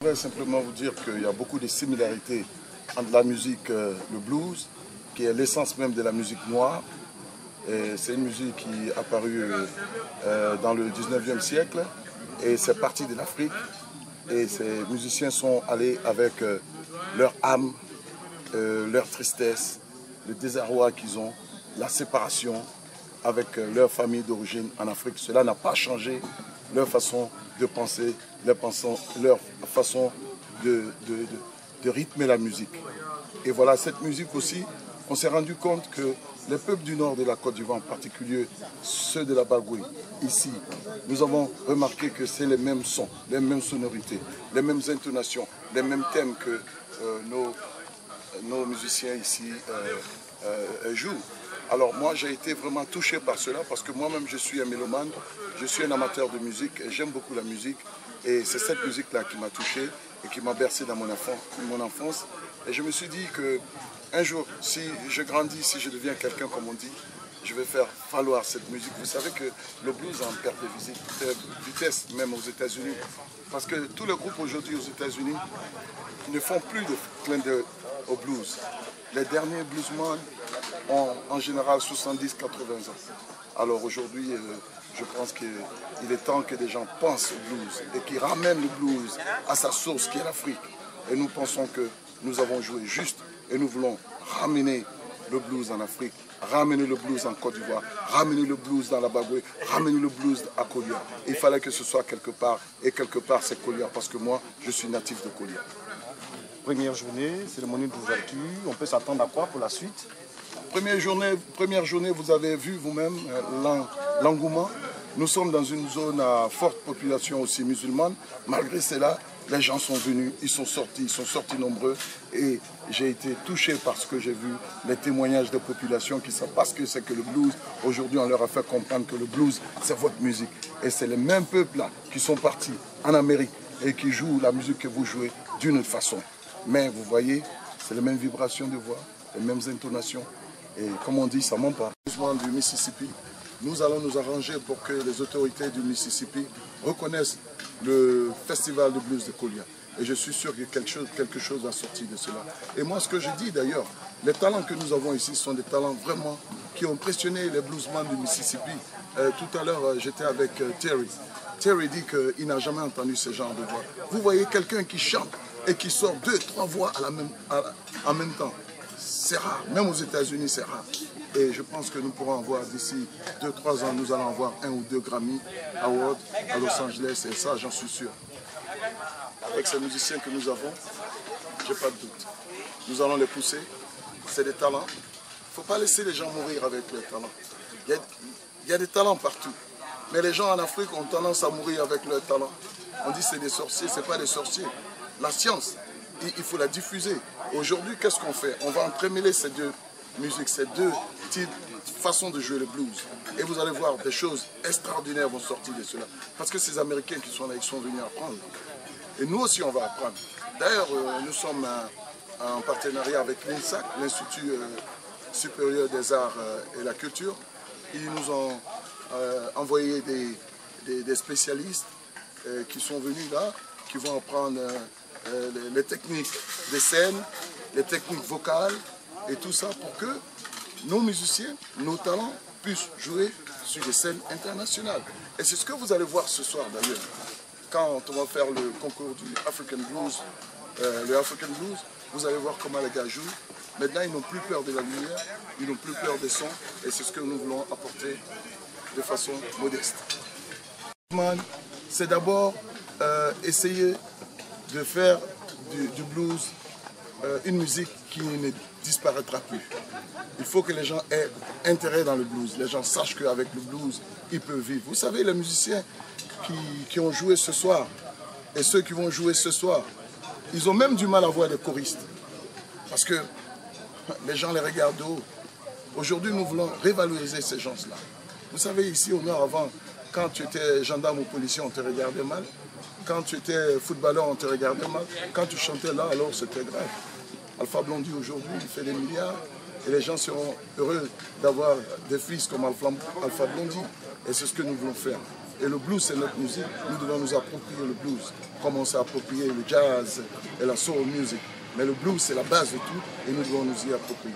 Je voudrais simplement vous dire qu'il y a beaucoup de similarités entre la musique, le blues, qui est l'essence même de la musique noire. C'est une musique qui est apparue dans le 19e siècle et c'est parti de l'Afrique. Et ces musiciens sont allés avec leur âme, leur tristesse, le désarroi qu'ils ont, la séparation avec leur famille d'origine en Afrique. Cela n'a pas changé leur façon de penser, leur façon de rythmer la musique. Et voilà, cette musique aussi, on s'est rendu compte que les peuples du nord de la Côte d'Ivoire, en particulier ceux de la Bagoué, ici, nous avons remarqué que c'est les mêmes sons, les mêmes sonorités, les mêmes intonations, les mêmes thèmes que nos musiciens ici jouent. Alors moi j'ai été vraiment touché par cela parce que moi-même je suis un mélomane, je suis un amateur de musique et j'aime beaucoup la musique. Et c'est cette musique-là qui m'a touché et qui m'a bercé dans mon enfance. Et je me suis dit qu'un jour, si je grandis, si je deviens quelqu'un comme on dit, je vais faire valoir cette musique. Vous savez que le blues est en perte de vitesse, même aux États-Unis. Parce que tous les groupes aujourd'hui aux États-Unis ne font plus de clin d'œil au blues. Les derniers bluesmen ont en général 70-80 ans. Alors aujourd'hui, je pense qu'il est temps que des gens pensent au blues et qu'ils ramènent le blues à sa source qui est l'Afrique. Et nous pensons que nous avons joué juste et nous voulons ramener le blues en Afrique, ramener le blues en Côte d'Ivoire, ramener le blues dans la Bagoué, ramener le blues à Kolia. Il fallait que ce soit quelque part, et quelque part c'est Kolia, parce que moi, je suis natif de Kolia. Première journée, cérémonie d'ouverture, on peut s'attendre à quoi pour la suite? Première journée, vous avez vu vous-même l'engouement. Nous sommes dans une zone à forte population aussi musulmane. Malgré cela, les gens sont venus, ils sont sortis nombreux. Et j'ai été touché par ce que j'ai vu, les témoignages des populations qui savent pas ce que c'est que le blues. Aujourd'hui, on leur a fait comprendre que le blues, c'est votre musique. Et c'est les mêmes peuples-là qui sont partis en Amérique et qui jouent la musique que vous jouez d'une autre façon. Mais vous voyez, c'est les mêmes vibrations de voix, les mêmes intonations. Et comme on dit, ça ne ment pas. Du Mississippi, nous allons nous arranger pour que les autorités du Mississippi reconnaissent le festival de blues de Kolia. Et je suis sûr que quelque chose va sortir de cela. Et moi, ce que je dis d'ailleurs, les talents que nous avons ici sont des talents vraiment qui ont impressionné les bluesmen du Mississippi. Tout à l'heure, j'étais avec Terry. Terry dit qu'il n'a jamais entendu ce genre de voix. Vous voyez quelqu'un qui chante et qui sort 2-3 voix en même temps. C'est rare, même aux États-Unis c'est rare. Et je pense que nous pourrons avoir d'ici 2-3 ans, nous allons avoir 1 ou 2 Grammy Awards à Los Angeles et ça j'en suis sûr. Avec ces musiciens que nous avons, j'ai pas de doute. Nous allons les pousser, c'est des talents. Il ne faut pas laisser les gens mourir avec leurs talents. Il y a des talents partout. Mais les gens en Afrique ont tendance à mourir avec leurs talents. On dit c'est des sorciers, ce n'est pas des sorciers. La science, il faut la diffuser. Aujourd'hui, qu'est-ce qu'on fait? On va entremêler ces deux musiques, ces deux façons de jouer le blues. Et vous allez voir, des choses extraordinaires vont sortir de cela. Parce que ces Américains qui sont là, ils sont venus apprendre. Et nous aussi, on va apprendre. D'ailleurs, nous sommes en partenariat avec l'INSAC, l'Institut supérieur des arts et la culture. Ils nous ont envoyé des spécialistes qui sont venus là, qui vont apprendre les techniques des scènes, les techniques vocales et tout ça pour que nos musiciens, nos talents puissent jouer sur des scènes internationales. Et c'est ce que vous allez voir ce soir d'ailleurs. Quand on va faire le concours du African Blues, vous allez voir comment les gars jouent. Maintenant, ils n'ont plus peur de la lumière, ils n'ont plus peur des sons et c'est ce que nous voulons apporter de façon modeste. C'est d'abord essayer de faire du blues une musique qui ne disparaîtra plus. Il faut que les gens aient intérêt dans le blues. Les gens sachent qu'avec le blues, ils peuvent vivre. Vous savez, les musiciens qui ont joué ce soir et ceux qui vont jouer ce soir, ils ont même du mal à voir des choristes. Parce que les gens les regardent de haut. Aujourd'hui, nous voulons révaloriser ces gens-là. Vous savez, ici au Nord, avant, quand tu étais gendarme ou policier, on te regardait mal. Quand tu étais footballeur, on te regardait mal. Quand tu chantais là, alors c'était grave. Alpha Blondy aujourd'hui, il fait des milliards. Et les gens seront heureux d'avoir des fils comme Alpha Blondy. Et c'est ce que nous voulons faire. Et le blues, c'est notre musique. Nous devons nous approprier le blues, comme on s'est approprié le jazz et la soul music. Mais le blues, c'est la base de tout et nous devons nous y approprier.